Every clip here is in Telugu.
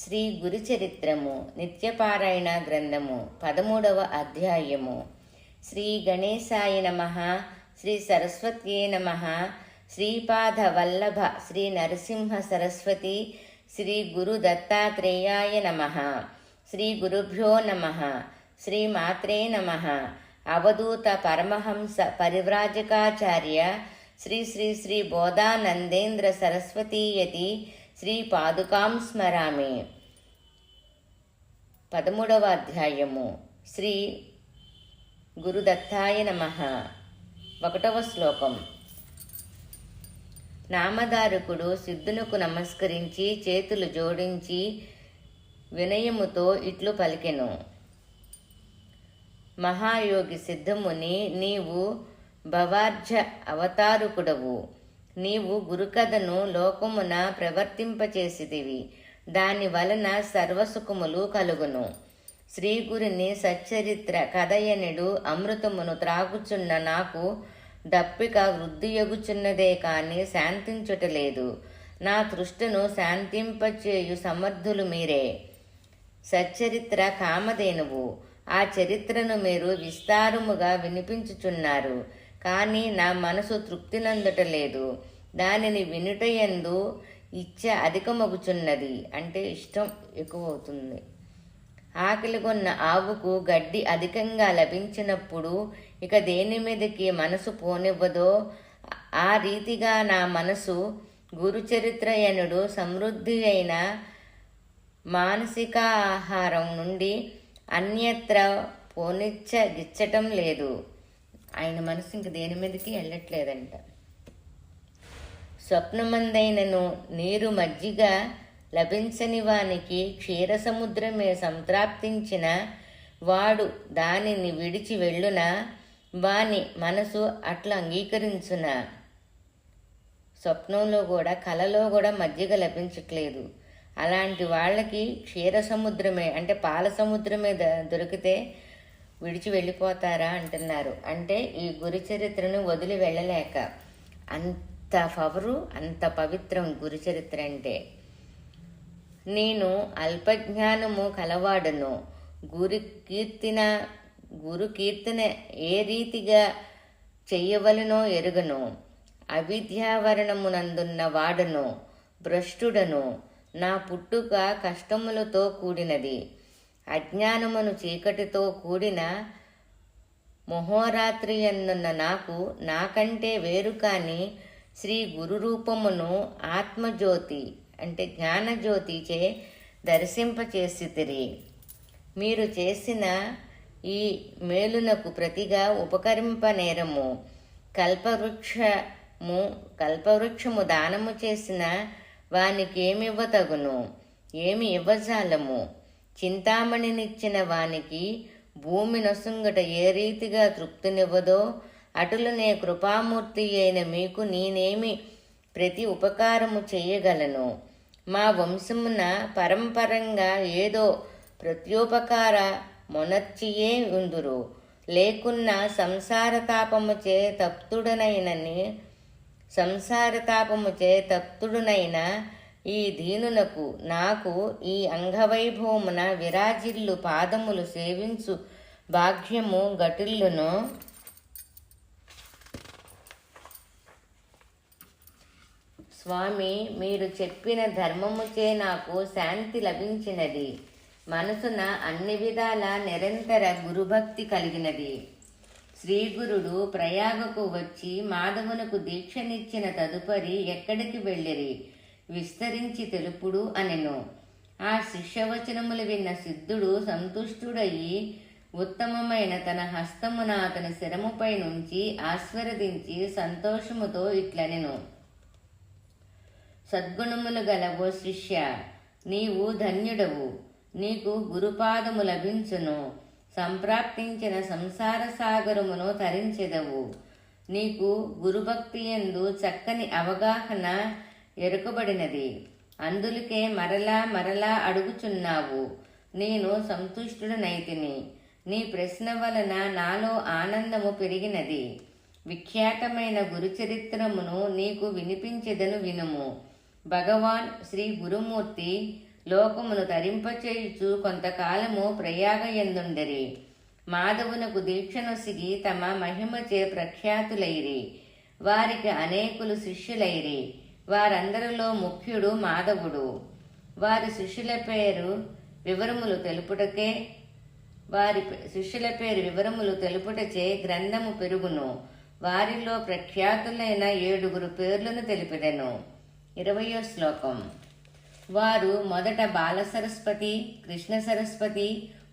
శ్రీ గురుచరిత్రము నిత్యపారాయణ గ్రంథము 13వ అధ్యాయము. శ్రీ గణేశాయ నమః. శ్రీ సరస్వత్యే నమః. శ్రీపాద వల్లభ శ్రీ నరసింహ సరస్వతి శ్రీ గురు దత్తాత్రేయాయ నమః. శ్రీ గురుభ్యో నమః. శ్రీ మాత్రే నమః. అవధూత పరమహంస పరివ్రాజకాచార్య శ్రీ శ్రీ శ్రీ బోధానందేంద్ర సరస్వతీయతి శ్రీ పాదుకాం స్మరామి. 13వ అధ్యాయము. శ్రీ గురుదత్తాయ నమః. 1వ శ్లోకం. నామధారకుడు సిద్ధునకు నమస్కరించి చేతులు జోడించి వినయముతో ఇట్లు పలికెను. మహాయోగి సిద్ధముని, నీవు భవార్జ అవతారకుడవు. నీవు గురుకథను లోకమున ప్రవర్తింపచేసితివి. దాని వలన సర్వసుఖములు కలుగును. శ్రీగురుని సచ్చరిత్ర కథయనుడు అమృతమును త్రాగుచున్న నాకు దప్పిక వృద్ధియగుచున్నదే కాని శాంతించుటలేదు. నా తృష్టును శాంతింపచేయు సమర్థులు మీరే. సచ్చరిత్ర కామధేనువు. ఆ చరిత్రను మీరు విస్తారముగా వినిపించుచున్నారు. కానీ నా మనసు తృప్తినందుటలేదు. దానిని వినుటయందు ఇచ్చ అధికమగుచున్నది, అంటే ఇష్టం ఎక్కువవుతుంది. ఆకలిగొన్న ఆవుకు గడ్డి అధికంగా లభించినప్పుడు ఇక దేని మీదకి మనసు పోనివ్వదో ఆ రీతిగా నా మనసు గురుచరిత్రయనుడు సమృద్ధి అయిన మానసిక ఆహారం నుండి అన్యత్ర పోనిచ్చగిచ్చటం లేదు. ఆయన మనసు ఇంక దేని మీదకి వెళ్ళట్లేదంట. స్వప్నమందైనను నీరు మజ్జిగ లభించని వానికి క్షీరసముద్రమే సంప్రాప్తించిన వాడు దానిని విడిచి వెళ్ళున వాని మనసు అట్లా అంగీకరించున. స్వప్నంలో కూడా కలలో కూడా మజ్జిగ లభించట్లేదు. అలాంటి వాళ్ళకి క్షీరసముద్రమే అంటే పాల సముద్రమే దొరికితే విడిచి వెళ్ళిపోతారా అంటున్నారు. అంటే ఈ గురుచరిత్రను వదిలి వెళ్ళలేక. అంత పవరు, అంత పవిత్రం గురుచరిత్ర అంటే. నేను అల్పజ్ఞానము కలవాడును. గురు కీర్తన ఏ రీతిగా చెయ్యవలనో ఎరుగను. అవిద్యావరణమునందున్న వాడును, భ్రష్టుడను. నా పుట్టుక కష్టములతో కూడినది. అజ్ఞానమును చీకటితో కూడిన మహోరాత్రి అందున్న నాకు నాకంటే వేరు కాని శ్రీ గురు రూపమును ఆత్మజ్యోతి అంటే జ్ఞానజ్యోతిచే దర్శింపచేసితిరి. మీరు చేసిన ఈ మేలునకు ప్రతిగా ఉపకరింపనేరము. కల్పవృక్షము దానము చేసిన వానికేమివ్వతగును, ఏమి ఇవ్వజాలము. చింతామణినిచ్చిన వానికి భూమి నొసంగట ఏ రీతిగా తృప్తినివ్వదో అటులనే కృపామూర్తి అయిన మీకు నేనేమి ప్రతి ఉపకారము చేయగలను. మా వంశమున పరంపరంగా ఏదో ప్రత్యుపకార మొనర్చియే ఉందురు. లేకున్నా సంసారతాపముచే తప్తుడునైన ఈ దీనునకు నాకు ఈ అంగవైభవమున విరాజిల్లు పాదములు సేవించు భాగ్యము గటిల్లును. స్వామి, మీరు చెప్పిన ధర్మముచే నాకు శాంతి లభించినది. మనసున అన్ని విధాల నిరంతర గురుభక్తి కలిగినది. శ్రీగురుడు ప్రయాగకు వచ్చి మాధవునకు దీక్షనిచ్చిన తదుపరి ఎక్కడికి వెళ్ళిరి విస్తరించి తెలుపుడు అనెను. ఆ శిష్యవచనములు విన్న సిద్ధుడు సంతుష్టుడయి ఉత్తమమైన తన హస్తమున అతని శిరముపై నుంచి ఆస్వాదించి సంతోషముతో ఇట్లనెను. సద్గుణములు గలవో శిష్య, నీవు ధన్యుడవు. నీకు గురుపాదము లభించును. సంప్రాప్తించిన సంసార సాగరమును తరించెదవు. నీకు గురుభక్తి యందు చక్కని అవగాహన ఎరుకబడినది. అందులకే మరలా అడుగుచున్నావు. నేను సంతుష్టుడనైతిని. నీ ప్రశ్న వలన నాలో ఆనందము పెరిగినది. విఖ్యాతమైన గురుచరిత్రమును నీకు వినిపించెదను, వినుము. భగవాన్ శ్రీ గురుమూర్తి లోకమును తరింపచేయుచు కొంతకాలము ప్రయాగయందుండిరి. మాధవునకు దీక్షనొసిగి తమ మహిమచే ప్రఖ్యాతులైరి. వారికి అనేకులు శిష్యులైరి. వారందరిలో ముఖ్యుడు మాధవుడు. వారి శిష్యుల పేరు వివరములు తెలుపుటచే గ్రంథము పెరుగును. వారిలో ప్రఖ్యాతులైన 7 పేర్లను తెలిపెదెను. 20వ శ్లోకం. వారు మొదట బాల సరస్వతి, కృష్ణ సరస్వతి,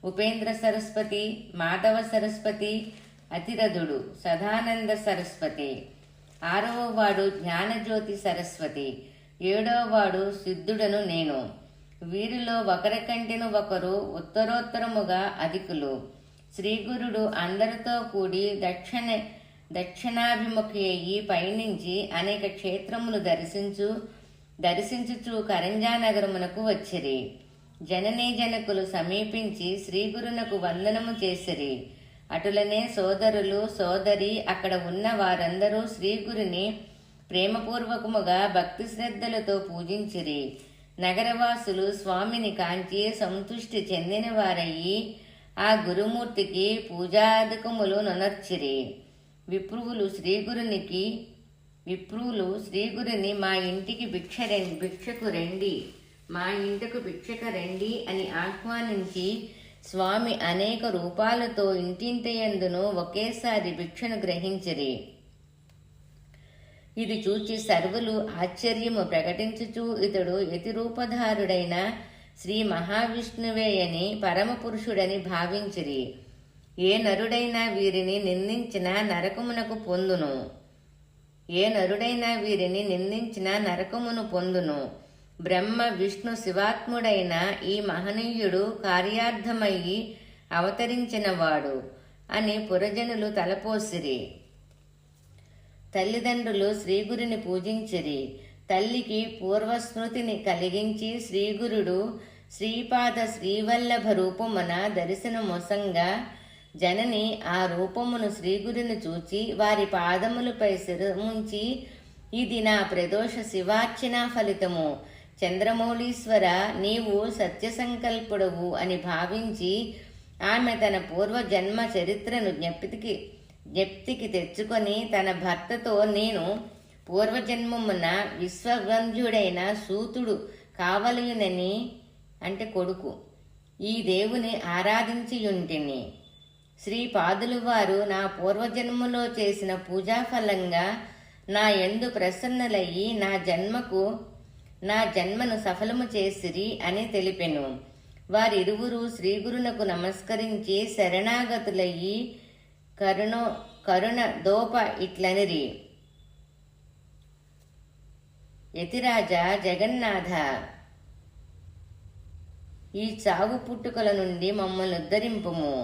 ఉపేంద్ర సరస్వతి, మాధవ సరస్వతి, అతిరథుడు, సదానంద సరస్వతి. 6వ వాడు జ్ఞానజ్యోతి సరస్వతి. 7వ వాడు సిద్ధుడను నేను. వీరిలో ఒకరికంటెను ఒకరు ఉత్తరోత్తరముగా అధికులు. శ్రీగురుడు అందరితో కూడి దక్షిణాభిముఖి అయ్యి పయనించి అనేక క్షేత్రములు దర్శించుచు కరంజానగరమునకు వచ్చిరి. జననీ జనకులు సమీపించి శ్రీగురునకు వందనము చేసిరి. అటులనే సోదరులు సోదరి అక్కడ ఉన్న వారందరూ శ్రీగురుని ప్రేమపూర్వకముగా భక్తి శ్రద్ధలతో పూజించిరి. నగరవాసులు స్వామిని కాంచి సంతుష్టి చెందిన వారయ్యి ఆ గురుమూర్తికి పూజాధికములు నొనర్చిరి. విప్రువులు శ్రీగురుని మా ఇంటికి భిక్షకు రండి, మా ఇంటికి భిక్షక రండి అని ఆహ్వానించి స్వామి అనేక రూపాలతో ఇంటింటియందును ఒకేసారి భిక్షను గ్రహించిరి. ఇది చూచి సర్వులు ఆశ్చర్యము ప్రకటించుచు ఇతడు యతిరూపధారుడైన శ్రీ మహావిష్ణువేయని పరమపురుషుడని భావించిరి. ఏ నరుడైనా వీరిని నిందించిన నరకమును పొందును. బ్రహ్మ విష్ణు శివాత్ముడైన ఈ మహనీయుడు కార్యార్థమయ్యి అవతరించినవాడు అని పురజనులు తలపోసిరి. తల్లిదండ్రులు శ్రీగురుని పూజించిరి. తల్లికి పూర్వస్మృతిని కలిగించి శ్రీగురుడు శ్రీపాద శ్రీవల్లభ రూపమున దర్శనమొసంగా జనని ఆ రూపమును శ్రీగురుని చూచి వారి పాదములపై శిరముంచి, ఇది నా ప్రదోష శివార్చన ఫలితము. చంద్రమౌళీశ్వర, నీవు సత్యసంకల్పుడవు అని భావించి ఆమె తన పూర్వజన్మ చరిత్రను జ్ఞప్తికి తెచ్చుకొని తన భర్తతో, నేను పూర్వజన్మమున విశ్వవంధ్యుడైన సూతుడు కావలయునని, అంటే కొడుకు, ఈ దేవుని ఆరాధించియుంటిని. శ్రీపాదులు వారు నా పూర్వజన్మలో చేసిన పూజాఫలంగా నా యందు ప్రసన్నులయ్యి నా జన్మను సఫలము చేసిరి అని తెలిపెను. వారిరువురు శ్రీగురునకు నమస్కరించి శరణాగతులయ్యి కరుణ దోప ఇట్లనిరి. యతిరాజా జగన్నాథ, ఈ చావు పుట్టుకల నుండి మమ్మల్ని ఉద్ధరింపుము.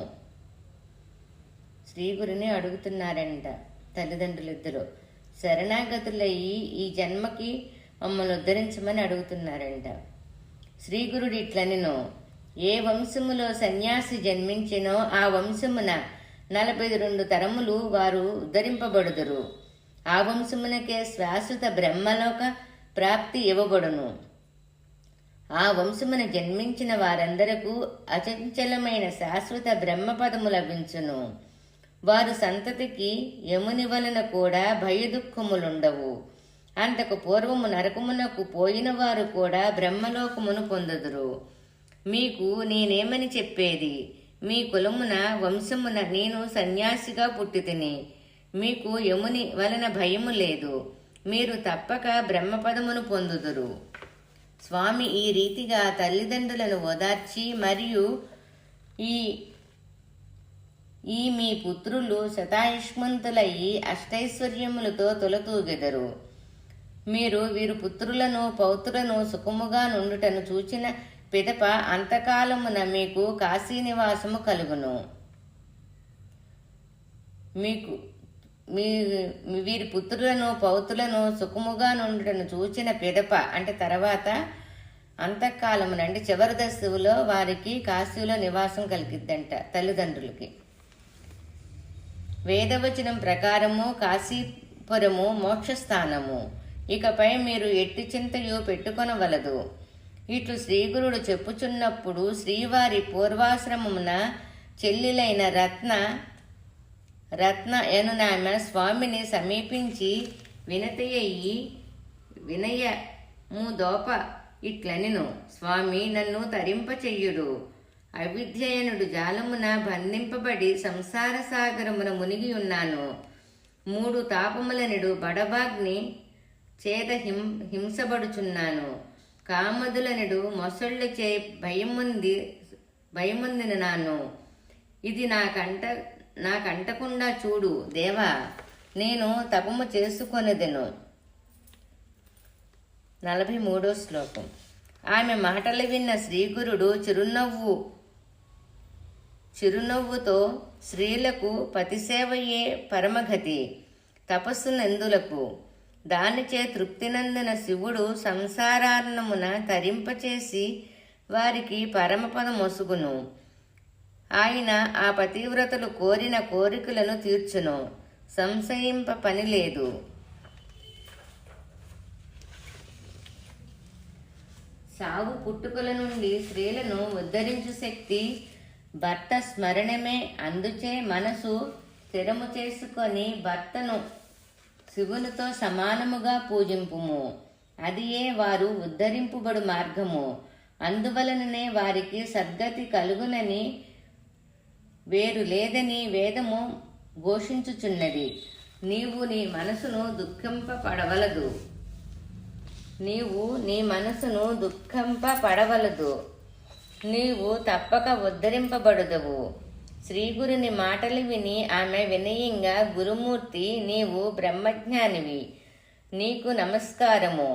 శ్రీగురుని అడుగుతున్నారంట తల్లిదండ్రులిద్దరూ. శరణాగతులయ్యి ఈ జన్మకి మమ్మల్ని ఉద్ధరించమని అడుగుతున్నారంట. శ్రీగురుడు ఇట్లనిను, ఏ వంశములో సన్యాసి జన్మించినో ఆ వంశమున 42 తరములు వారు ఉద్ధరింపబడుదురు. ఆ వంశమునకే శాశ్వత బ్రహ్మలోక ప్రాప్తి ఇవ్వబడును. ఆ వంశమున జన్మించిన వారందరకు అచంచలమైన శాశ్వత బ్రహ్మపదము లభించును. వారు సంతతికి యముని వలన కూడా భయదుఃఖములుండవు. అంతకు పూర్వము నరకమునకు పోయిన వారు కూడా బ్రహ్మలోకమును పొందుదురు. మీకు నేనేమని చెప్పేది? మీ కులమున వంశమున నేను సన్యాసిగా పుట్టితిని. మీకు యముని వలన భయము లేదు. మీరు తప్పక బ్రహ్మపదమును పొందుదురు. స్వామి ఈ రీతిగా తల్లిదండ్రులను ఓదార్చి, మరియు ఈ మీ పుత్రులు శతాయుష్మంతులయ్యి అష్టైశ్వర్యములతో తొలతూగెదరు. మీరు వీరు పుత్రులను పౌత్రులను సుఖముగా నుండుటను చూచిన పిదప అంతకాలమున మీకు కాశీనివాసము కలుగును. వీరి పుత్రులను పౌత్రులను సుఖముగా నుండుటను చూచిన పిదప, అంటే తర్వాత అంతఃకాలమున, అంటే చివరి దశలో వారికి కాశీలో నివాసం కలిగిద్దంట తల్లిదండ్రులకి. వేదవచనం ప్రకారము కాశీపురము మోక్షస్థానము. ఇకపై మీరు ఎట్టి చింతయు పెట్టుకొనవలదు. ఇట్లు శ్రీగురుడు చెప్పుచున్నప్పుడు శ్రీవారి పూర్వాశ్రమమున చెల్లిలైన రత్న ఎనునామె స్వామిని సమీపించి వినయము దోప ఇట్లనెను. స్వామి, నన్ను తరింపచెయ్యుడు. అవిద్యయనుడు జాలమున బంధింపబడి సంసార సాగరమున మునిగి ఉన్నాను. 3 తాపములనుడు బడబాగ్ని చేత హింసబడుచున్నాను. కామదులనుడు మొసళ్ళచే భయముందినాను. ఇది నాకంటకుండా చూడు దేవా, నేను తపము చేసుకొనెదెను. 43వ శ్లోకం. ఆమె మాటలు విన్న శ్రీగురుడు చిరునవ్వుతో స్త్రీలకు పతిసేవయే పరమగతి, తపస్సునందులకు దానిచే తృప్తినందున శివుడు సంసారాన్నమున తరింపచేసి వారికి పరమపదమొసుగును. ఆయన ఆ పతివ్రతలు కోరిన కోరికలను తీర్చును, సంశయింప పని లేదు. సావు పుట్టుకల నుండి స్త్రీలను ఉద్ధరించు శక్తి భర్త స్మరణమే. అందుచే మనసు స్థిరము చేసుకొని భర్తను శివునితో సమానముగా పూజింపుము. అదియే వారు ఉద్ధరింపుబడు మార్గము. అందువలననే వారికి సద్గతి కలుగునని వేరు లేదని వేదము ఘోషించుచున్నది. నీవు నీ మనసును దుఃఖింపబడవలదు. నీవు తప్పక ఉద్ధరింపబడుదవు. శ్రీగురుని మాటలు విని ఆమె వినయంగా, గురుమూర్తి, నీవు బ్రహ్మజ్ఞానివి, నీకు నమస్కారము.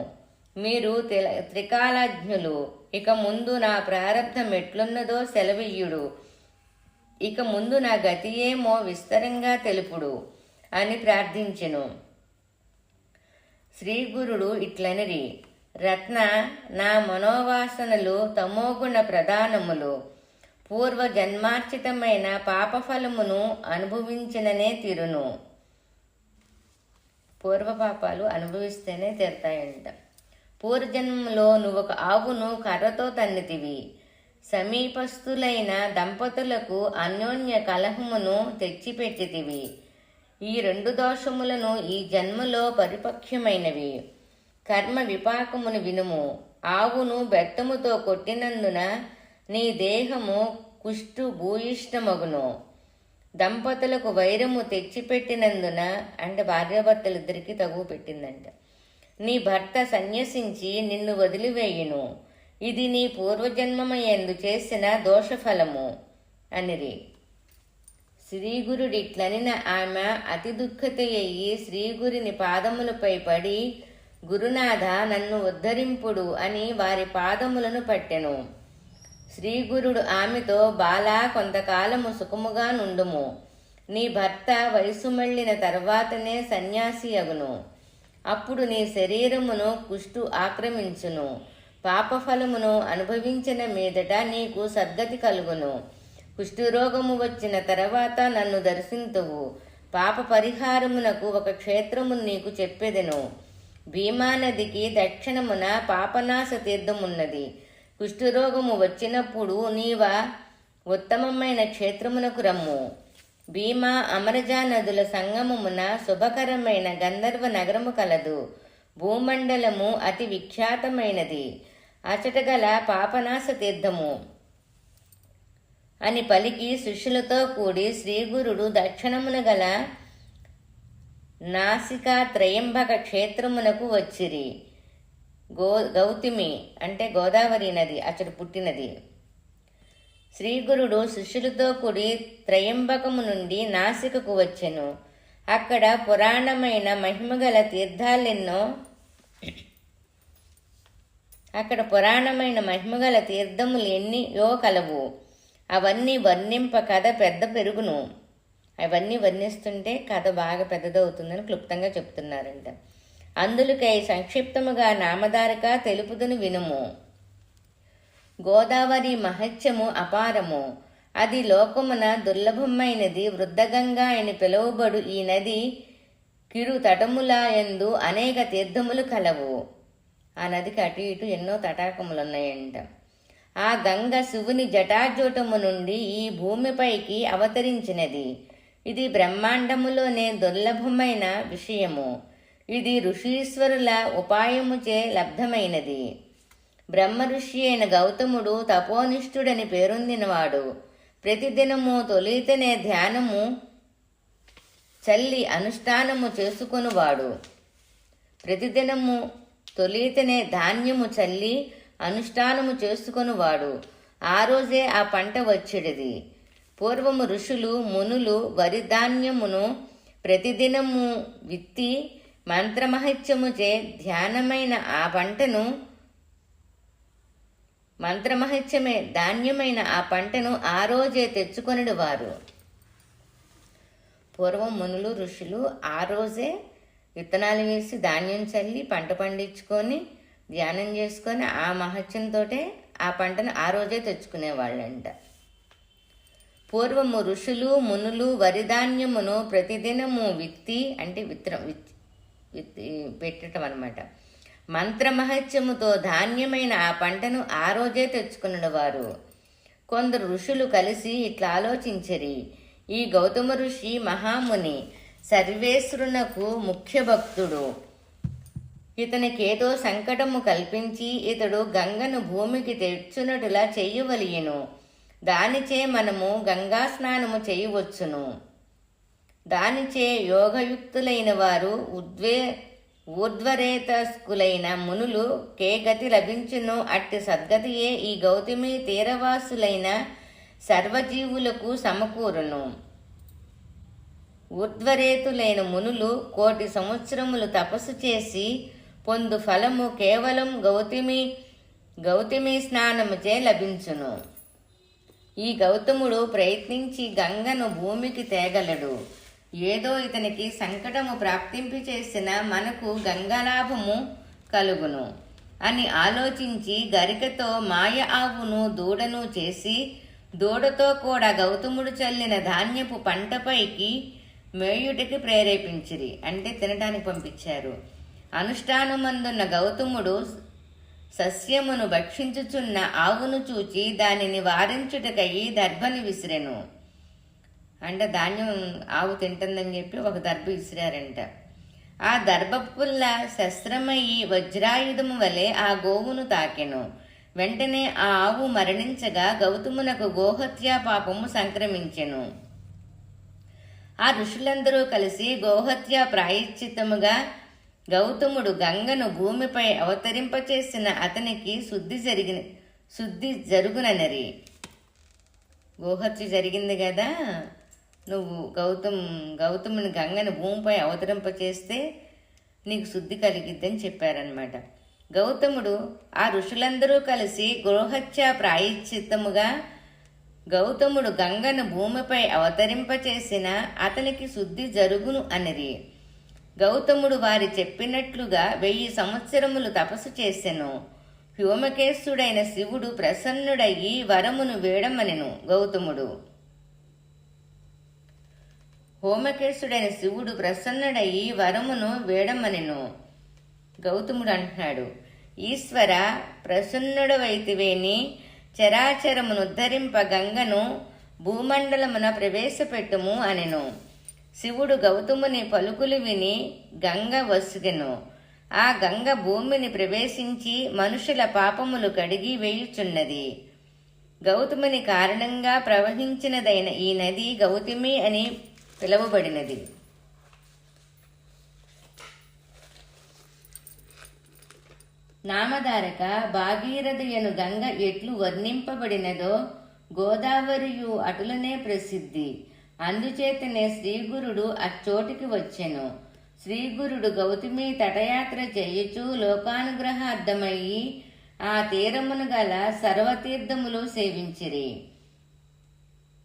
మీరు త్రికాలజ్ఞులు. ఇక ముందు నా ప్రారబ్ధం ఎట్లున్నదో సెలవియ్యుడు. ఇక ముందు నా గతి ఏమో విస్తరంగా తెలుపుడు అని ప్రార్థించెను. శ్రీగురుడు ఇట్లనిరి, రత్న, నా మనోవాసనలు తమోగుణ ప్రధానములు. పూర్వ జన్మార్చితమైన పాపఫలమును అనుభవించిననే తీరును. పూర్వపాపాలు అనుభవిస్తేనే తీరుతాయంట. పూర్వజన్మలో నువ్వొక ఆవును కర్రతో తన్నితివి. సమీపస్థులైన దంపతులకు అన్యోన్య కలహమును తెచ్చిపెట్టితివి. ఈ 2 దోషములను ఈ జన్మలో పరిపక్ష్యమైనవి. కర్మ విపాకమును వినుము. ఆవును బెత్తముతో కొట్టినందున నీ దేహము కుష్టు భూయిష్టమగును. దంపతులకు వైరము తెచ్చిపెట్టినందున, అంటే భార్యాభర్తలిద్దరికీ తగువ పెట్టిందంట, నీ భర్త సన్యసించి నిన్ను వదిలివేయును. ఇది నీ పూర్వజన్మమయందు చేసిన దోషఫలము అనిరి. శ్రీగురుడిట్లనిన ఆమె అతి దుఃఖితయ్యి శ్రీగురిని పాదములపై పడి, గురునాథ, నన్ను ఉద్ధరింపుడు అని వారి పాదములను పట్టెను. శ్రీగురుడు ఆమెతో, బాలా, కొంతకాలము సుఖముగా నుండుము. నీ భర్త వయసు మళ్ళిన తర్వాతనే సన్యాసి అగును. అప్పుడు నీ శరీరమును కుష్టు ఆక్రమించును. పాపఫలమును అనుభవించిన మీదట నీకు సద్గతి కలుగును. కుష్ఠరోగము వచ్చిన తర్వాత నన్ను దర్శింతువు. పాప పరిహారమునకు ఒక క్షేత్రము నీకు చెప్పెదెను. భీమానదికి దక్షిణమున పాపనాశ తీర్థమున్నది. కుష్ఠరోగము వచ్చినప్పుడు నీవా ఉత్తమమైన క్షేత్రమునకు రమ్ము. భీమా అమరజా నదుల సంగమమున శుభకరమైన గంధర్వ నగరము కలదు. భూమండలము అతి విఖ్యాతమైనది. అచటగల పాపనాశ తీర్థము అని పలికి శిష్యులతో కూడి శ్రీగురుడు దక్షిణమున గల నాసికా త్రయంబక క్షేత్రమునకు వచ్చిరి. గౌతమి అంటే గోదావరి నది అచట పుట్టినది. శ్రీగురుడు శిష్యులతో కూడి త్రయంబకము నుండి నాసికకు వచ్చెను. అక్కడ పురాణమైన మహిమగల తీర్థములు ఎన్నియో కలవు. అవన్నీ వర్ణింప కథ పెద్ద పెరుగును. అవన్నీ వర్ణిస్తుంటే కథ బాగా పెద్దదవుతుందని క్లుప్తంగా చెప్తున్నారంట. అందులకై సంక్షిప్తముగా నామధారక తెలుపుదును వినుము. గోదావరి మహత్యము అపారము. అది లోకమున దుర్లభమైనది. వృద్ధగంగా అని పిలువబడు ఈ నది కిరు తటముల యందు అనేక తీర్థములు కలవు. ఆ నదికి అటు ఇటు ఎన్నో తటాకములు ఉన్నాయంట. ఆ గంగ శివుని జటాజూటము నుండి ఈ భూమిపైకి అవతరించినది. ఇది బ్రహ్మాండములోనే దుర్లభమైన విషయము. ఇది ఋషీశ్వరుల ఉపాయముచే లబ్ధమైనది. బ్రహ్మ ఋషి అయిన గౌతముడు తపోనిష్ఠుడని పేరొందినవాడు. ప్రతిదినము తొలితనే ధ్యానము చల్లి అనుష్ఠానము చేసుకొనువాడు. ప్రతిదినము తొలితనే ధాన్యము చల్లి అనుష్ఠానము చేసుకొనువాడు. ఆ రోజే ఆ పంట వచ్చేది. పూర్వము ఋషులు మునులు వరిధాన్యమును ప్రతిదినము విత్తి మంత్రమహత్యముచే ధ్యానమైన ఆ పంటను మంత్రమహత్యమే ధాన్యమైన ఆ పంటను ఆ రోజే తెచ్చుకొనిడు వారు. పూర్వం మునులు ఋషులు ఆ రోజే విత్తనాలు వేసి ధాన్యం చల్లి పంట పండించుకొని ధ్యానం చేసుకొని ఆ మహత్యంతో ఆ పంటను ఆ రోజే తెచ్చుకునేవాళ్ళంట. పూర్వము ఋషులు మునులు వరిధాన్యమును ప్రతిదినము విత్తి అంటే విత్తి పెట్టడం అన్నమాట. మంత్రమహత్యముతో ధాన్యమైన ఆ పంటను ఆ రోజే తెచ్చుకున్నవారు. కొందరు ఋషులు కలిసి ఇట్లా ఆలోచించరి, ఈ గౌతమ ఋషి మహాముని సర్వేశ్వరునకు ముఖ్య భక్తుడు. ఇతనికేదో సంకటము కల్పించి ఇతడు గంగను భూమికి తెచ్చునటులా చెయ్యవలియను. దానిచే మనము గంగా స్నానము చేయవచ్చును. దానిచే యోగయుక్తులైన వారు ఊర్ధ్వరేతస్కులైన మునులు కే గతి లభించును. అట్టి సద్గతియే ఈ గౌతమి తీరవాసులైన సర్వజీవులకు సమకూరును. ఊర్ధ్వరేతులైన మునులు 1,000 సంవత్సరములు తపస్సు చేసి పొందు ఫలము కేవలం గౌతమి స్నానముచే లభించును. ఈ గౌతముడు ప్రయత్నించి గంగను భూమికి తేగలడు. ఏదో ఇతనికి సంకటము ప్రాప్తింపి చేసిన మనకు గంగాలాభము కలుగును అని ఆలోచించి గరికతో మాయ ఆవును దూడను చేసి దూడతో కూడా గౌతముడు చల్లిన ధాన్యపు పంటపైకి మేయుటికి ప్రేరేపించిరి, అంటే తినటానికి పంపించారు. అనుష్ఠానమందున్న గౌతముడు సస్యమును భక్షించుచున్న ఆవును చూచి దానిని వారించుటకయి దర్భని విసిరెను. అంటే ధాన్యం ఆవు తింటుందని చెప్పి ఒక దర్భ విసిరారంట. ఆ దర్భపుల్ల శస్త్రమయ్యి వజ్రాయుధము వలె ఆ గోవును తాకెను. వెంటనే ఆ ఆవు మరణించగా గౌతమునకు గోహత్యా పాపము సంక్రమించెను. ఆ ఋషులందరూ కలిసి గోహత్యా ప్రాయశ్చిత్తముగా గౌతముడు గంగను భూమిపై అవతరింపచేసిన అతనికి శుద్ధి జరుగుననరి. గోహత్య జరిగింది కదా, నువ్వు గౌతముని గంగను భూమిపై అవతరింపచేస్తే నీకు శుద్ధి కలిగిద్దని చెప్పారనమాట. గౌతముడు ఆ ఋషులందరూ కలిసి గోహత్య ప్రాయశ్చిత్తముగా గౌతముడు గంగను భూమిపై అవతరింపచేసిన అతనికి శుద్ధి జరుగును అనిరి. గౌతముడు వారి చెప్పినట్లుగా 1000 సంవత్సరములు తపస్సు చేసెను. వ్యోమకేశుడైన శివుడు ప్రసన్నుడయ్యి వరమును వేడమనెను. హోమకేశుడైన శివుడు ప్రసన్నుడయ్యి వరమును వేడమనెను. గౌతముడు అంటున్నాడు, ఈశ్వర ప్రసన్నుడవైతివేని చరాచరమునుద్ధరింప గంగను భూమండలమున ప్రవేశపెట్టుము అనెను. శివుడు గౌతముని పలుకులు విని గంగ వసిగెను. ఆ గంగ భూమిని ప్రవేశించి మనుషుల పాపములు కడిగి వేయుచున్నది. గౌతముని కారణంగా ప్రవహించినదైన ఈ నది గౌతమి అని పిలువబడినది. నామధారక భాగీరథయను గంగ ఎట్లు వర్ణింపబడినదో గోదావరియు అటులనే ప్రసిద్ధి. అందుచేతనే శ్రీగురుడు అచ్చోటికి వచ్చెను. శ్రీగురుడు గౌతమి తటయాత్ర చేయుచు లోకానుగ్రహార్థమయ్యి ఆ తీరమును గల సర్వతీర్థములు సేవించిరి.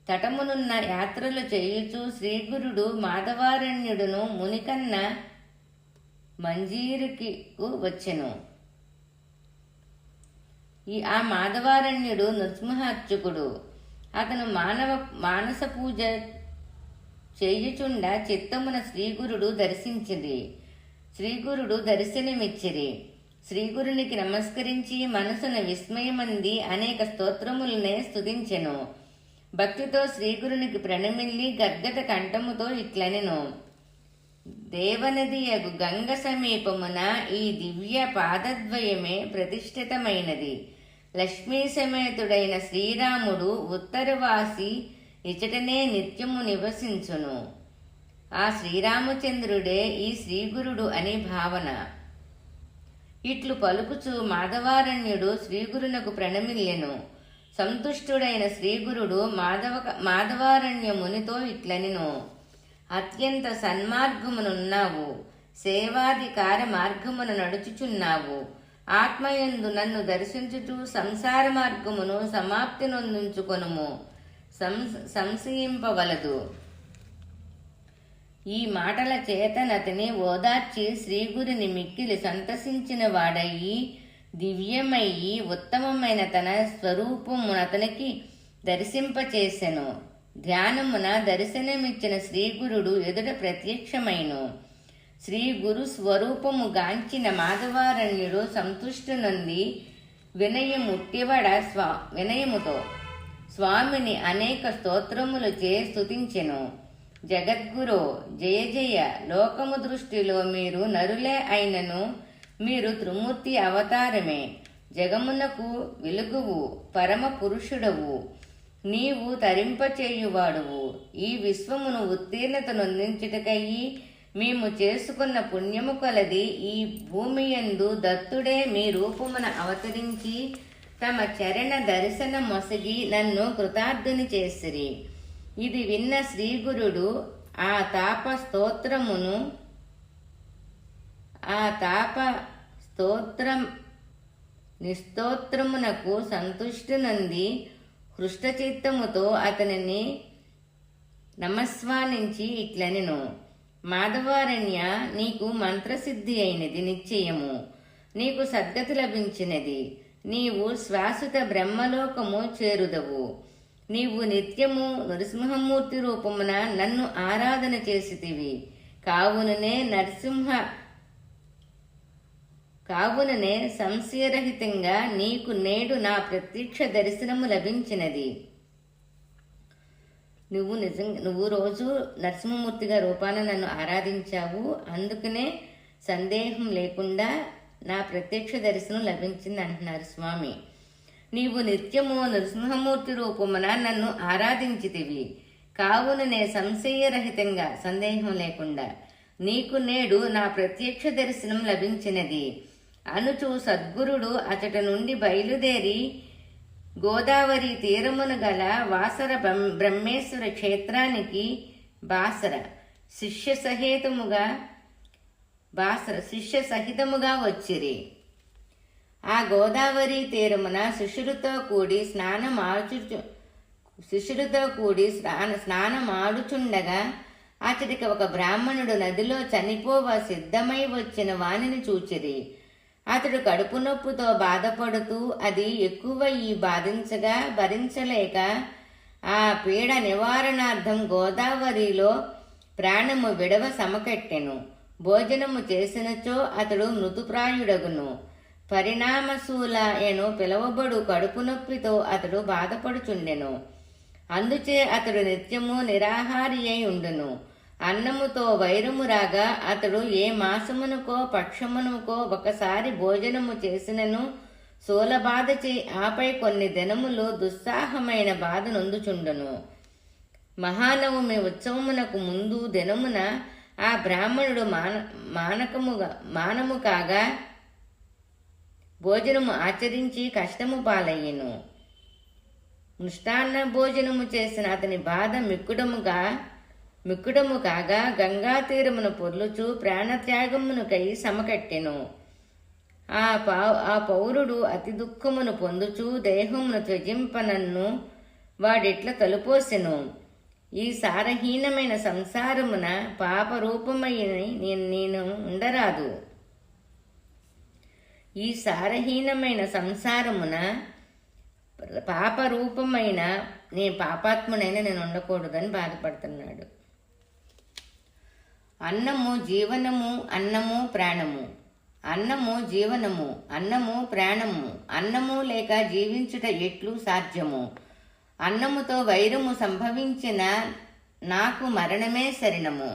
తటమునున్న యాత్రలు చేయుచు శ్రీగురుడు మాధవారణ్యుడును మునికన్న మంజీరికి వచ్చెను. ఆ మాధవారణ్యుడు నృసింహార్చకుడు. అతను మానస పూజ చేయుచుండ చిత్తమున శ్రీగురుడు దర్శించింది. శ్రీగురుడు దర్శనమిచ్చిరి. శ్రీగురునికి నమస్కరించి మనసున విస్మయమంది అనేక స్తోత్రములనే స్తుతించెను. భక్తితో శ్రీగురునికి ప్రణమిల్లి గద్గట కంఠముతో ఇట్లనెను: దేవనదియగు గంగ సమీపమున ఈ దివ్య పాదద్వయమే ప్రతిష్ఠితమైనది. లక్ష్మీ సమేతుడైన శ్రీరాముడు ఉత్తరవాసి ఇచటనే నిత్యము నివసించును. ఆ శ్రీరామచంద్రుడే ఈ శ్రీగురుడు అని భావన. ఇట్లు పలుకుచు మాధవారణ్యుడు శ్రీగురునకు ప్రణమిల్లెను. సంతుష్టుడైన శ్రీగురుడు మాధవారణ్యమునితో ఇట్లనెను: అత్యంత సన్మార్గమునున్నావు, సేవాధికార మార్గమున నడుచుచున్నావు. ఆత్మయందు నన్ను దర్శించుచు సంసార మార్గమును సమాప్తి నొందించుకొనుము, సంశయింపవలదు. ఈ మాటల చేతనతని ఓదార్చి శ్రీగురిని మిక్కిలి సంతసించిన వాడయి దివ్యమయ్యి ఉత్తమమైన తన స్వరూపమునతనికి దర్శింపచేసెను. ధ్యానమున దర్శనమిచ్చిన శ్రీగురుడు ఎదుట ప్రత్యక్షమైను. శ్రీ గురు స్వరూపము గాంచిన మాధవారణ్యుడు సంతుష్టునంది వినయముతో స్వామిని అనేక స్తోత్రములచే స్తుతించెను. జగద్గురో జయ జయ. లోకము దృష్టిలో మీరు నరులే అయినను మీరు త్రిమూర్తి అవతారమే. జగమునకు వెలుగువు, పరమ పురుషుడవు, నీవు తరింపచేయువాడువు. ఈ విశ్వమును ఉత్తీర్ణత నొందించుటకయ్యి మేము చేసుకున్న పుణ్యము కొలది ఈ భూమియందు దత్తుడే మీ రూపమున అవతరించి తమ చరణ దర్శన మొసగి నన్ను కృతార్థుని చేసిరి. ఇది విన్న శ్రీగురుడు ఆ తాప నిస్తోత్రమునకు సంతుష్టునంది హృష్టచిత్తముతో అతనిని నమస్వానించి ఇట్లనెను: మాధవారణ్య, నీకు మంత్రసిద్ధి అయినది నిశ్చయము. నీకు సద్గతి లభించినది. నీవు శాశ్వత బ్రహ్మలోకము చేరుదవు. నీవు నిత్యము నరసింహమూర్తి రూపమున నన్ను ఆరాధన చేసితివి. కావుననే సంశయరహితంగా నీకు నేడు నా ప్రత్యక్ష దర్శనము లభించినది. నువ్వు రోజు నరసింహమూర్తిగా రూపాన నన్ను ఆరాధించావు. అందుకనే సందేహం లేకుండా నా ప్రత్యక్ష దర్శనం లభించింది అంటున్నారు స్వామి. నీవు నిత్యము నరసింహమూర్తి రూపమున నన్ను ఆరాధించితివి. కావుననే సంశయరహితంగా, సందేహం లేకుండా నీకు నేడు నా ప్రత్యక్ష దర్శనం లభించినది అనుచు సద్గురుడు అతడి నుండి బయలుదేరి గోదావరి తీరమును గల వాసర బ్రహ్మేశ్వర క్షేత్రానికి శిష్య సహితముగా వచ్చిరి. ఆ గోదావరి తీరమున శిష్యులతో కూడి స్నానమాడుచుండగా అతడికి ఒక బ్రాహ్మణుడు నదిలో చనిపోవ సిద్ధమై వచ్చిన వానిని చూచిరి. అతడు కడుపు నొప్పుతో బాధపడుతూ అది ఎక్కువ బాధించగా భరించలేక ఆ పీడ నివారణార్థం గోదావరిలో ప్రాణము విడవ సమకట్టెను. భోజనము చేసినచో అతడు మృతుప్రాయుడగును. పరిణామశూలయను పిలువబడు కడుపు నొప్పితో అతడు బాధపడుచుండెను. అందుచే అతడు నిత్యము నిరాహారి అయి ఉండును. అన్నముతో వైరము రాగా అతడు ఏ మాసమునకో పక్షమునకో ఒకసారి భోజనము చేసినను శూలబాధ చే ఆపై కొన్ని దినములు దుస్సాహమైన బాధ నొందుచుండును. మహానవమి ఉత్సవమునకు ముందు దినమున ఆ బ్రాహ్మణుడు మానము కాగా భోజనము ఆచరించి కష్టము పాలయ్యెను. మృష్టాన్న భోజనము చేసిన అతని బాధ మిక్కుడము కాగా గంగా తీరమును పొర్లుచు ప్రాణత్యాగమునకై సమకట్టెను. ఆ పౌరుడు అతి దుఃఖమును పొందుచు దేహమును త్యజింపనన్ను వాడిట్ల తలుపోసెను: ఈ సారహీనమైన సంసారమున పాపరూపమై నేను ఉండరాదు. ఈ సారహీనమైన సంసారమున పాపరూపమైన పాపాత్మునైనా నేను ఉండకూడదని బాధపడుతున్నాడు. అన్నము జీవనము, అన్నము ప్రాణము. అన్నము జీవనము, అన్నము ప్రాణము, అన్నము లేక జీవించుట ఎట్లు సాధ్యము? అన్నముతో వైరము సంభవించిన నాకు మరణమే శరణము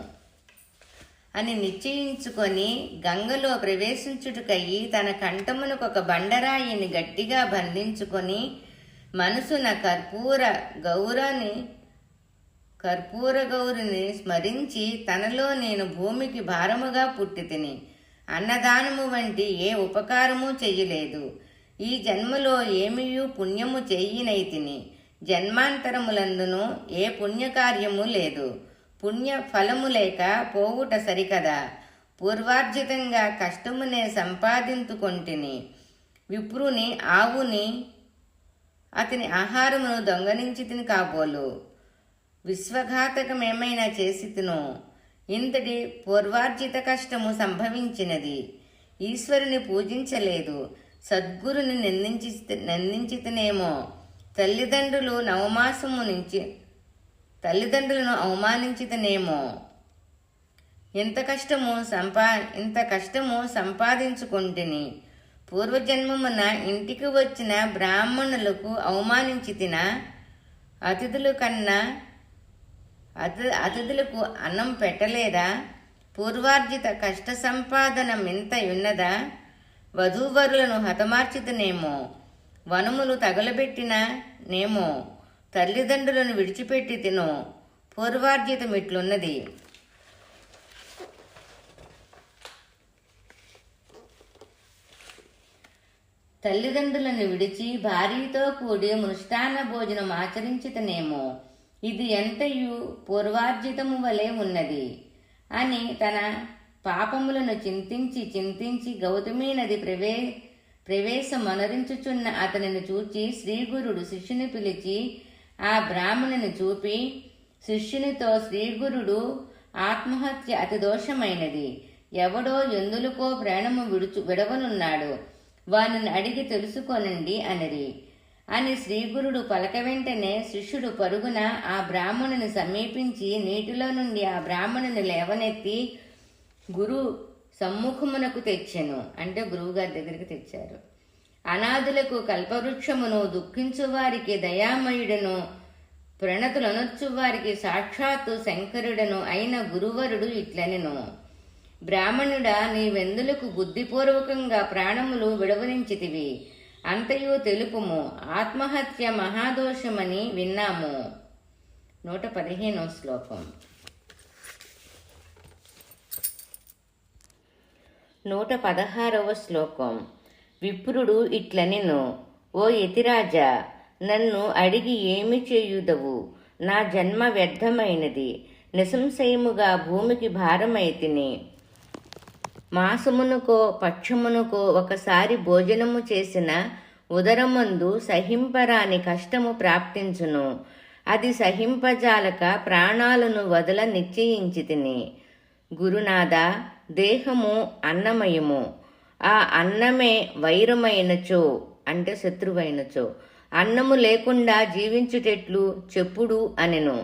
అని నిశ్చయించుకొని గంగలో ప్రవేశించుటకయ్యి తన కంఠమునకొక బండరాయిని గట్టిగా బంధించుకొని మనసున కర్పూర గౌరిని స్మరించి తనలో నేను భూమికి భారముగా పుట్టి తిని అన్నదానము వంటి ఏ ఉపకారము చెయ్యలేదు. ఈ జన్మలో ఏమియూ పుణ్యము చెయ్యినైతిని. జన్మాంతరములందును ఏ పుణ్యకార్యము లేదు. పుణ్య ఫలము లేక పోవుట సరికదా. పూర్వార్జితంగా కష్టమునే సంపాదించుకొంటిని. విప్రుని ఆవుని అతని ఆహారమును దొంగలించి తిని కాబోలు. విశ్వఘాతకమేమైనా చేసి తిను. ఇంతటి పూర్వార్జిత కష్టము సంభవించినది. ఈశ్వరుని పూజించలేదు. సద్గురుని నిందించితేనేమో. తల్లిదండ్రులను అవమానించితేనేమో. ఇంత కష్టము సంపాదించుకుంటుని. పూర్వజన్మమున ఇంటికి వచ్చిన బ్రాహ్మణులకు అవమానించి తిన. అతిథులకు అన్నం పెట్టలేదా? పూర్వార్జిత కష్ట సంపాదన మింత ఉన్నదా? వధూవరులను హతమార్చితనేమో. వనములు తగలబెట్టిననేమో. తల్లిదండ్రులను విడిచిపెట్టి తిను. పూర్వార్జితమిట్లున్నది. తల్లిదండ్రులను విడిచి భార్యతో కూడి మృష్టాన్న భోజనం ఆచరించితనేమో. ఇది ఎంతయు పూర్వార్జితము వలె ఉన్నది అని తన పాపములను చింతించి గౌతమీ నది ప్రవేశమనరించుచున్న అతనిని చూచి శ్రీగురుడు శిష్యుని పిలిచి ఆ బ్రాహ్మణుని చూపి శిష్యునితో, శ్రీగురుడు ఆత్మహత్య అతి దోషమైనది. ఎవడో ఎందులకో ప్రాణము విడవనున్నాడు. వానిని అడిగి తెలుసుకొనండి అనిరి అని శ్రీగురుడు పలక వెంటనే శిష్యుడు పరుగున ఆ బ్రాహ్మణుని సమీపించి నీటిలో నుండి ఆ బ్రాహ్మణుని లేవనెత్తి గురు సమ్ముఖమునకు తెచ్చెను. అంటే గురువుగారి దగ్గరికి తెచ్చారు. అనాథులకు కల్పవృక్షమును, దుఃఖించువారికి దయామయుడను, ప్రణతులనొచ్చువారికి సాక్షాత్తు శంకరుడను అయిన గురువరుడు ఇట్లనెను. బ్రాహ్మణుడా, నీవెందులకు బుద్ధిపూర్వకంగా ప్రాణములు విడవరించితివి? అంతయు తెలుపుము. ఆత్మహత్య మహాదోషమని విన్నాము. 115వ శ్లోకం. 116వ శ్లోకం. విప్రుడు ఇట్లనెను, ఓ యతిరాజా, నన్ను అడిగి ఏమి చేయుదవు? నా జన్మ వ్యర్థమైనది. నిసంశయముగా భూమికి భారమైతిని. మాసమునకో పక్షమునకో ఒకసారి భోజనము చేసిన ఉదరమందు సహింపరాని కష్టము ప్రాప్తించును. అది సహింపజాలక ప్రాణాలను వదల నిశ్చయించితిని. గురునాథ, దేహము అన్నమయము. ఆ అన్నమే వైరమైనచో, అంటే శత్రువైనచో, అన్నము లేకుండా జీవించుటెట్లు చెప్పుడు అనెను.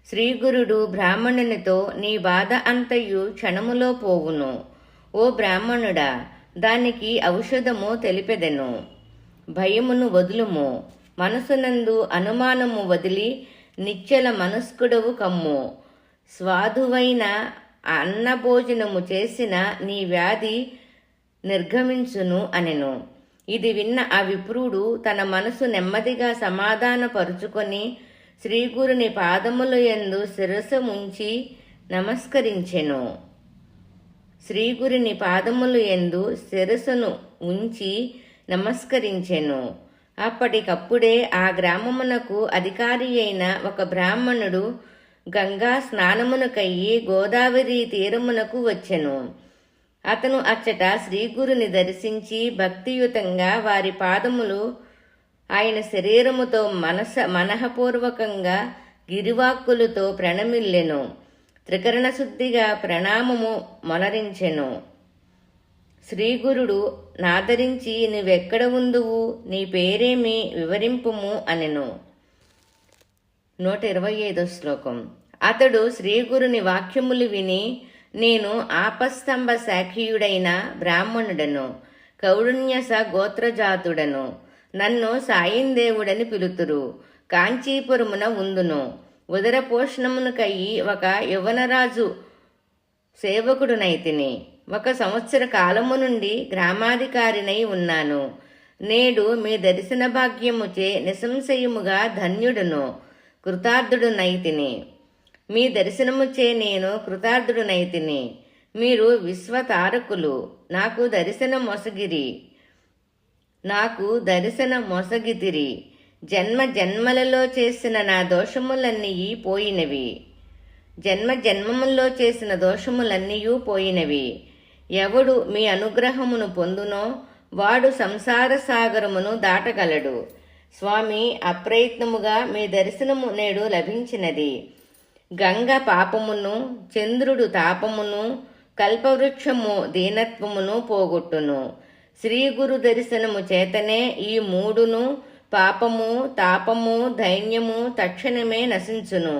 శ్రీగురుడు బ్రాహ్మణునితో, నీ బాధ అంతయు క్షణములో పోవును. ఓ బ్రాహ్మణుడా, దానికి ఔషధము తెలిపెదెను. భయమును వదులుము. మనసునందు అనుమానము వదిలి నిశ్చల మనస్కుడవు కమ్ము. స్వాదువైన అన్నభోజనము చేసిన నీ వ్యాధి నిర్గమించును అనెను. ఇది విన్న ఆ విప్రుడు తన మనసు నెమ్మదిగా సమాధానపరుచుకొని శ్రీగురుని పాదముల యందు శిరస్సు ముంచి నమస్కరించెను. శ్రీగురుని పాదములు యందు శిరస్సును ఉంచి నమస్కరించెను. అప్పటికప్పుడే ఆ గ్రామమునకు అధికారి అయిన ఒక బ్రాహ్మణుడు గంగా స్నానమునకయ్యి గోదావరి తీరమునకు వచ్చెను. అతను అచ్చట శ్రీగురుని దర్శించి భక్తియుతంగా వారి పాదములు ఆయన శరీరముతో మనఃపూర్వకంగా గిరివాక్కులతో ప్రణమిల్లెను. త్రికరణ శుద్ధిగా ప్రణామము మొనరించెను. శ్రీగురుడు నాదరించి, నువ్వెక్కడ ఉందువు? నీ పేరేమి? వివరింపుము అనెను. 125వ శ్లోకం. అతడు శ్రీగురుని వాక్యములు విని, నేను ఆపస్తంభ శాఖీయుడైన బ్రాహ్మణుడను, కౌడున్యస గోత్రజాతుడను. నన్ను సాయిందేవుడని పిలుతురు. కాంచీపురమున ఉందును. ఉదర పోషణమునకయ్యి ఒక యవ్వనరాజు సేవకుడునైతిని. 1 సంవత్సర కాలము నుండి గ్రామాధికారినై ఉన్నాను. నేడు మీ దర్శన భాగ్యముచే నిసంశయముగా ధన్యుడును, కృతార్థుడునైతిని. మీ దర్శనముచే నేను కృతార్థుడునైతిని. మీరు విశ్వతారకులు. నాకు దర్శన మొసగితిరి. జన్మ జన్మలలో చేసిన నా దోషములన్నీ పోయినవి. జన్మముల్లో చేసిన దోషములన్నీయూ పోయినవి. ఎవడు మీ అనుగ్రహమును పొందునో వాడు సంసార సాగరమును దాటగలడు. స్వామి, అప్రయత్నముగా మీ దర్శనము నేడు లభించినది. గంగ పాపమును, చంద్రుడు తాపమును, కల్పవృక్షము దీనత్వమును పోగొట్టును. శ్రీ గురు దర్శనము చేతనే ఈ మూడును, పాపము, తాపము, దైన్యము తక్షణమే నశించును.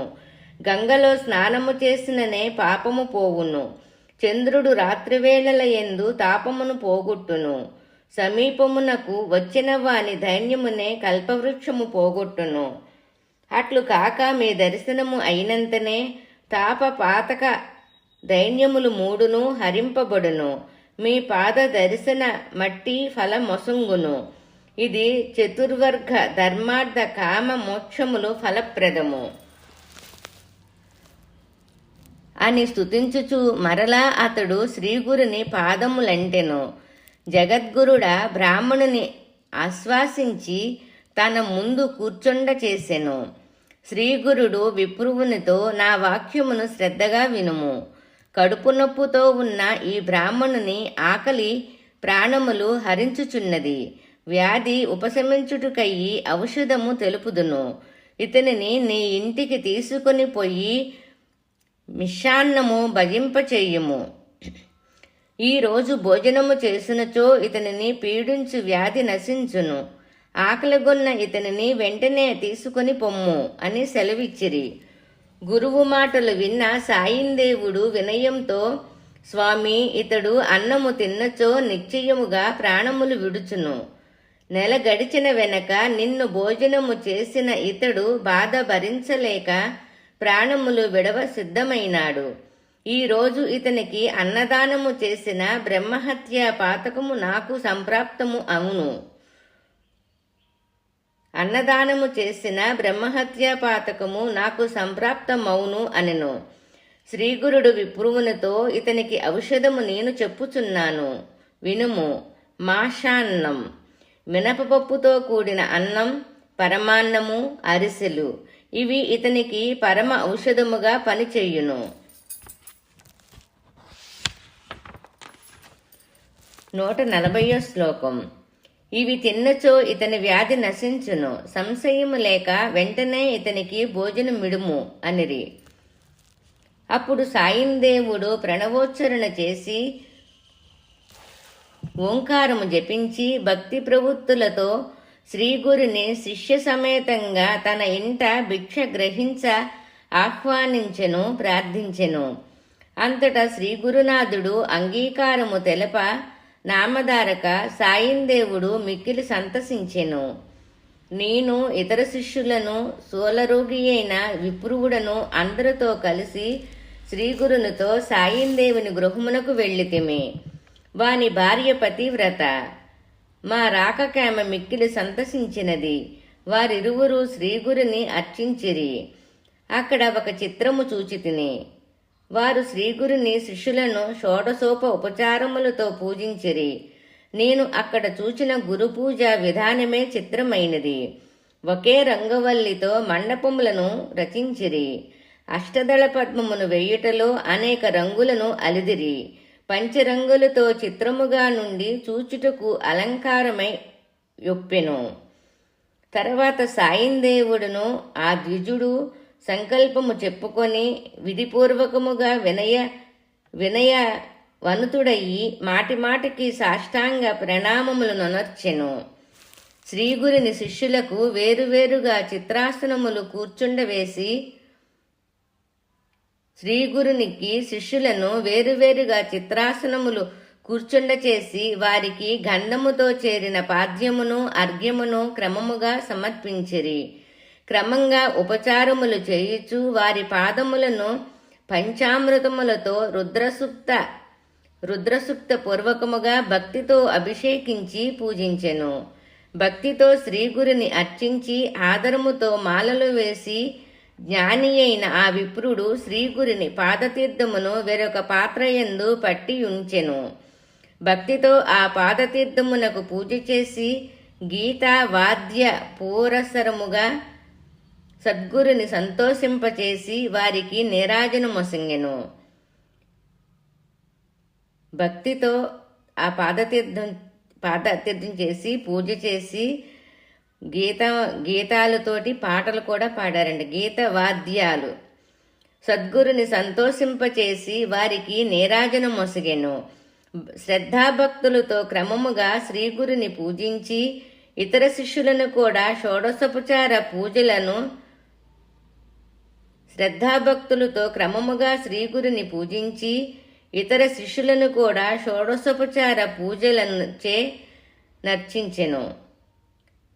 గంగలో స్నానము చేసిననే పాపము పోవును. చంద్రుడు రాత్రివేళల యందు తాపమును పోగొట్టును. సమీపమునకు వచ్చిన వాని దైన్యమునే కల్పవృక్షము పోగొట్టును. అట్లు కాక మీ దర్శనము అయినంతనే తాప పాతక దైన్యములు మూడును హరింపబడును. మీ పాద దర్శన మట్టి ఫలమొసంగును. ఇది చతుర్వర్గ ధర్మార్థ కామ మోక్షములు ఫలప్రదము అని స్తుతించుచు మరలా అతడు శ్రీగురుని పాదములంటెను. జగద్గురుడ బ్రాహ్మణుని ఆశ్వాసించి తన ముందు కూర్చుండ చేసెను. శ్రీగురుడు విప్రువునితో, నా వాక్యమును శ్రద్ధగా వినుము. కడుపు నొప్పుతో ఉన్న ఈ బ్రాహ్మణుని ఆకలి ప్రాణములు హరించుచున్నది. వ్యాధి ఉపశమించుటకయ్యి ఔషధము తెలుపుదును. ఇతనిని నీ ఇంటికి తీసుకొని పోయి మిషాన్నము భజింపచేయుము. ఈరోజు భోజనము చేసినచో ఇతనిని పీడించు వ్యాధి నశించును. ఆకలిగొన్న ఇతనిని వెంటనే తీసుకొని పొమ్ము అని సెలవిచ్చిరి. గురువు మాటలు విన్న సాయిందేవుడు వినయంతో, స్వామి, ఇతడు అన్నము తిన్నచో నిశ్చయముగా ప్రాణములు విడుచును. నెల గడిచిన వెనక నిన్ను భోజనము చేసిన ఇతడు బాధ భరించలేక ప్రాణములు విడవ సిద్ధమైనాడు. ఈరోజు ఇతనికి అన్నదానము చేసిన బ్రహ్మహత్య పాతకము నాకు సంప్రాప్తము అవును. అన్నదానము చేసిన బ్రహ్మహత్యా పాతకము నాకు సంప్రాప్తమౌను అనెను. శ్రీగురుడు విప్రువునితో, ఇతనికి ఔషధము నేను చెప్పుచున్నాను, వినుము. మాషాన్నం, మినపపప్పుతో కూడిన అన్నం, పరమాన్నము, అరిసెలు, ఇవి ఇతనికి పరమ ఔషధముగా పనిచేయును. 140వ శ్లోకం. ఇవి తిన్నచో ఇతని వ్యాధి నశించును. సంశయము లేక వెంటనే ఇతనికి భోజనమిడుము అనిరి. అప్పుడు సాయిందేవుడు ప్రణవోచ్చరణ చేసి ఓంకారము జపించి భక్తి ప్రవృత్తులతో శ్రీగురుని శిష్య సమేతంగా తన ఇంట భిక్ష గ్రహించ ఆహ్వానించెను, ప్రార్థించెను. అంతటా శ్రీగురునాథుడు అంగీకారము తెలప నామధారక సాయిందేవుడు మిక్కిలి సంతసించెను. నేను ఇతర శిష్యులను, సోలరోగి అయిన విప్రువుడను అందరితో కలిసి శ్రీగురునితో సాయిందేవుని గృహమునకు వెళ్ళితిమి. వాని భార్య పతివ్రత. మా రాకకేమ మిక్కిలి సంతసించినది. వారిరువురు శ్రీగురుని అర్చించిరి. అక్కడ ఒక చిత్రము చూచితిని. వారు శ్రీగురుని శిష్యులను షోడశోప ఉపచారములతో పూజించిరి. నేను అక్కడ చూచిన గురుపూజ విధానమే చిత్రమైనది. ఒకే రంగవల్లితో మండపములను రచించిరి. అష్టదళ పద్మమును వెయ్యుటలో అనేక రంగులను అలిదిరి. పంచరంగులతో చిత్రముగా నుండి చూచుటకు అలంకారమై యొప్పెను. తర్వాత సాయిందేవుడును ఆ ద్విజుడు సంకల్పము చెప్పుకొని విధిపూర్వకముగా వినయ వనుతుడయి మాటిమాటికి సాష్టాంగ ప్రణామములు నొనర్చెను. శ్రీగురుని శిష్యులకు వేరువేరుగా చిత్రాసనములు కూర్చుండవేసి శ్రీగురునికి శిష్యులను వేరువేరుగా చిత్రాసనములు కూర్చుండచేసి వారికి గంధముతో చేరిన పాద్యమును అర్ఘ్యమును క్రమముగా సమర్పించిరి. క్రమంగా ఉపచారములు చేయుచు వారి పాదములను పంచామృతములతో రుద్రసూక్త పూర్వకముగా భక్తితో అభిషేకించి పూజించెను. భక్తితో శ్రీగురిని అర్చించి ఆదరముతో మాలలు వేసి జ్ఞాని అయిన ఆ విప్రుడు శ్రీగురిని పాదతీర్థమును వేరొక పాత్రయందు పట్టి ఉంచెను. భక్తితో ఆ పాదతీర్థమునకు పూజ చేసి గీతా వాద్య పూరసరముగా సద్గురుని సంతోషింపచేసి వారికి నీరాజనమొసంగెను. భక్తితో ఆ పాదతీర్థం చేసి పూజ చేసి గీతాలతోటి పాటలు కూడా పాడారండి. గీత వాద్యాలు సద్గురుని సంతోషింపచేసి వారికి నీరాజనం మొసగెను. శ్రద్ధాభక్తులతో క్రమముగా శ్రీగురుని పూజించి ఇతర శిష్యులను కూడా షోడశోపచార పూజలను చే నర్చించెను.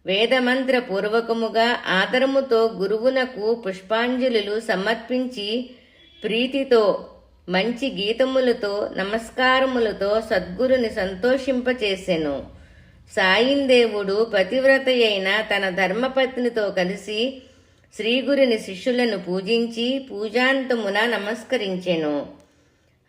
వేదమంత్ర పూర్వకముగా ఆదరముతో గురువునకు పుష్పాంజలులు సమర్పించి ప్రీతితో మంచి గీతములతో నమస్కారములతో సద్గురుని సంతోషింపచేసెను. సాయిందేవుడు పతివ్రతయైన తన ధర్మపత్నితో కలిసి శ్రీగురుని శిష్యులను పూజించి పూజాంతమున నమస్కరించెను.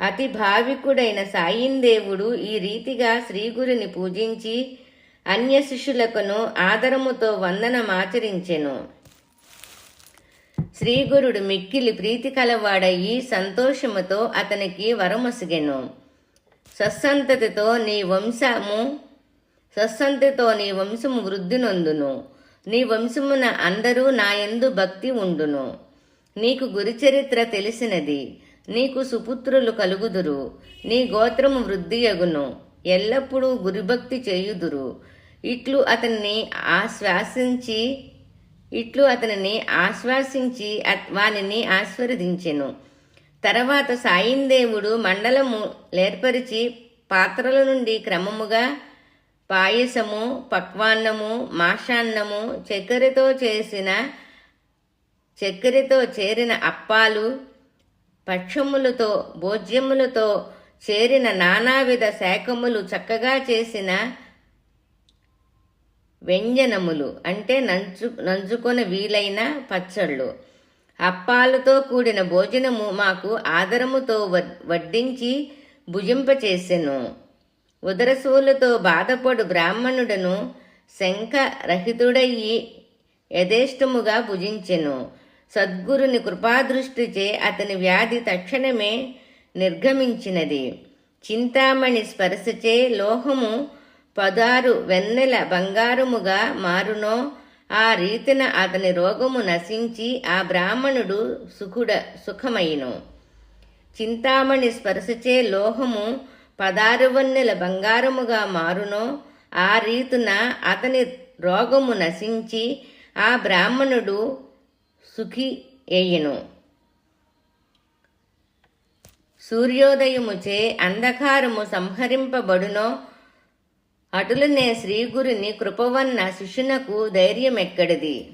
అతి భావికుడైన సాయిందేవుడు ఈ రీతిగా శ్రీగురుని పూజించి అన్య శిష్యులకును ఆదరముతో వందనమాచరించెను. శ్రీగురుడు మిక్కిలి ప్రీతి కలవాడయి సంతోషముతో అతనికి వరమొసగెను. సత్సంతతితో నీ వంశము వృద్ధి నొందును. నీ వంశమున అందరూ నాయందు భక్తి ఉండును. నీకు గురుచరిత్ర తెలిసినది. నీకు సుపుత్రులు కలుగుదురు. నీ గోత్రము వృద్ధియగును. ఎల్లప్పుడూ గురుభక్తి చేయుదురు. ఇట్లు అతనిని ఆశ్వాసించి వానిని ఆశీర్వదించెను. తర్వాత సాయిందేవుడు మండలము లేర్పరిచి పాత్రల నుండి క్రమముగా పాయసము, పక్వాన్నము, మాషాన్నము, చక్కెరతో చేరిన అప్పాలు, పక్షములతో భోజ్యములతో చేరిన నానావిధ శాఖములు, చక్కగా చేసిన వ్యంజనములు అంటే నంచుకొన వీలైన పచ్చళ్ళు, అప్పాలతో కూడిన భోజనము మాకు ఆదరముతో వడ్డించి భుజింపచేసెను. ఉదరసూలతో బాధపడు బ్రాహ్మణుడను శంఖరహితుడయ్యి యథేష్టముగా భుజించెను. సద్గురుని కృపాదృష్టిచే అతని వ్యాధి తక్షణమే నిర్గమించినది. చింతామణి స్పర్శచే లోహము 16 వెన్నెల బంగారముగా మారునో ఆ రీతిన అతని రోగము నశించి ఆ బ్రాహ్మణుడు సుఖమైను. చింతామణి స్పర్శచే లోహము 16 వెన్నెల బంగారముగా మారునో ఆ రీతున అతని రోగము నశించి ఆ బ్రాహ్మణుడు సుఖి అయ్యెను. సూర్యోదయముచే అంధకారము సంహరింపబడునో అటులనే శ్రీగురుని కృపవన్న శిష్యునకు ధైర్యమెక్కడిది.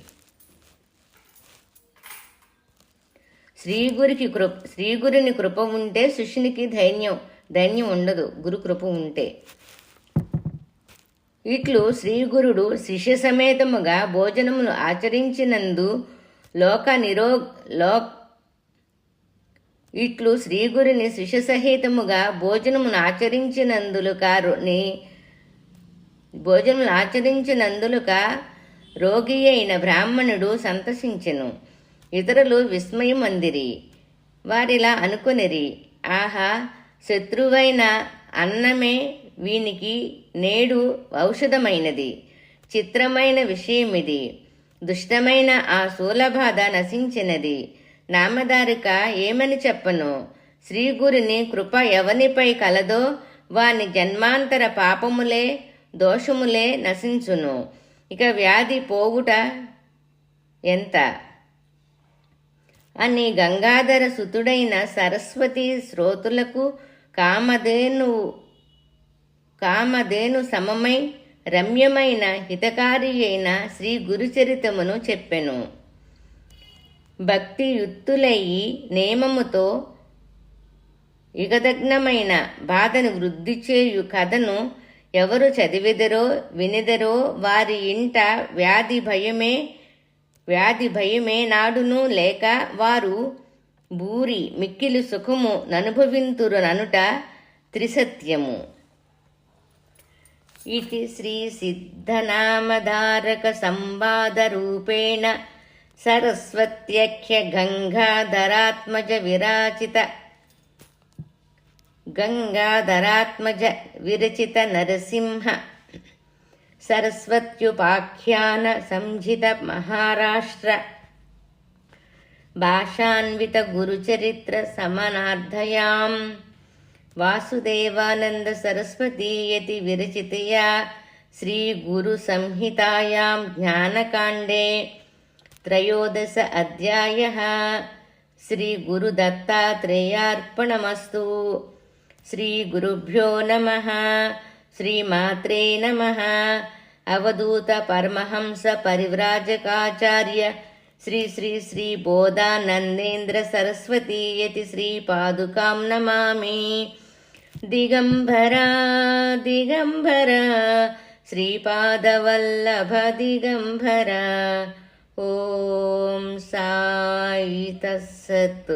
శ్రీగురుని కృప ఉంటే శిష్యునికి ధైర్యం ఉండదు. గురు కృప ఉంటే. ఇట్లు శ్రీగురుడు శిష్య సమేతముగా భోజనమును ఆచరించినందు ఇట్లు శ్రీగురుని శిష్య సహితముగా భోజనమును ఆచరించినందులుక రోగి అయిన బ్రాహ్మణుడు సంతసించెను. ఇతరులు విస్మయం అందిరి. వారిలా అనుకొనిరి, ఆహా, శత్రువైన అన్నమే వీనికి నేడు ఔషధమైనది. చిత్రమైన విషయమిది. దుష్టమైన ఆ శూలబాధ నశించినది. నామధారిక ఏమని చెప్పను? శ్రీగురుని కృప ఎవనిపై కలదో వాని జన్మాంతర పాపములే దోషములే నశించును. ఇక వ్యాధి పోవుట ఎంత? అని గంగాధర సుతుడైన సరస్వతి శ్రోతులకు కామధేను సమమై రమ్యమైన హితకారి అయిన శ్రీ గురుచరితమును చెప్పెను. భక్తియుక్తులయి నేమముతో యుగదగ్నమైన బాధను వృద్ధి చేయు కథను ఎవరు చదివెదరో వినెదరో వారి ఇంట వ్యాధి భయమే నాడును లేక వారు భూరి మిక్కిలి సుఖము ననుభవింతురుననుట త్రిసత్యము. ఇతి శ్రీ సిద్ధనామధారక సంవాద రూపేణ సరస్వత్యఖ్య గంగాధరాత్మజ విరచిత నరసింహ సరస్వత్యుపాఖ్యాన సంజిత మహారాష్ట్ర భాషాన్విత గురుచరిత్ర సమనార్థయాం వాసుదేవానంద సరస్వతీయతి విరచితయా శ్రీ గురు సంహితాయాం జ్ఞానకాండే 13 అధ్యాయః. శ్రీ గురు దత్తాత్రేయార్పణమస్తు. శ్రీ గురుభ్యో నమః. శ్రీమాత్రే నమః. అవధూత పరమహంస పరివ్రాజకాచార్య శ్రీ శ్రీ శ్రీ బోధానందేంద్ర సరస్వతీయతి శ్రీ పాదుకాం నమామి. దిగంబరా దిగంబరా శ్రీపాదవల్లభ దిగంబరా. ఓం సాయి తస్సత్.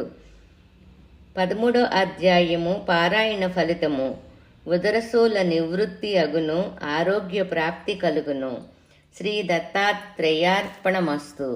13వ అధ్యాయము పారాయణ ఫలితము. ఉదరశూల నివృత్తి అగును, ఆరోగ్య ప్రాప్తి కలుగును. శ్రీ దత్తాత్రేయార్పణమస్తు.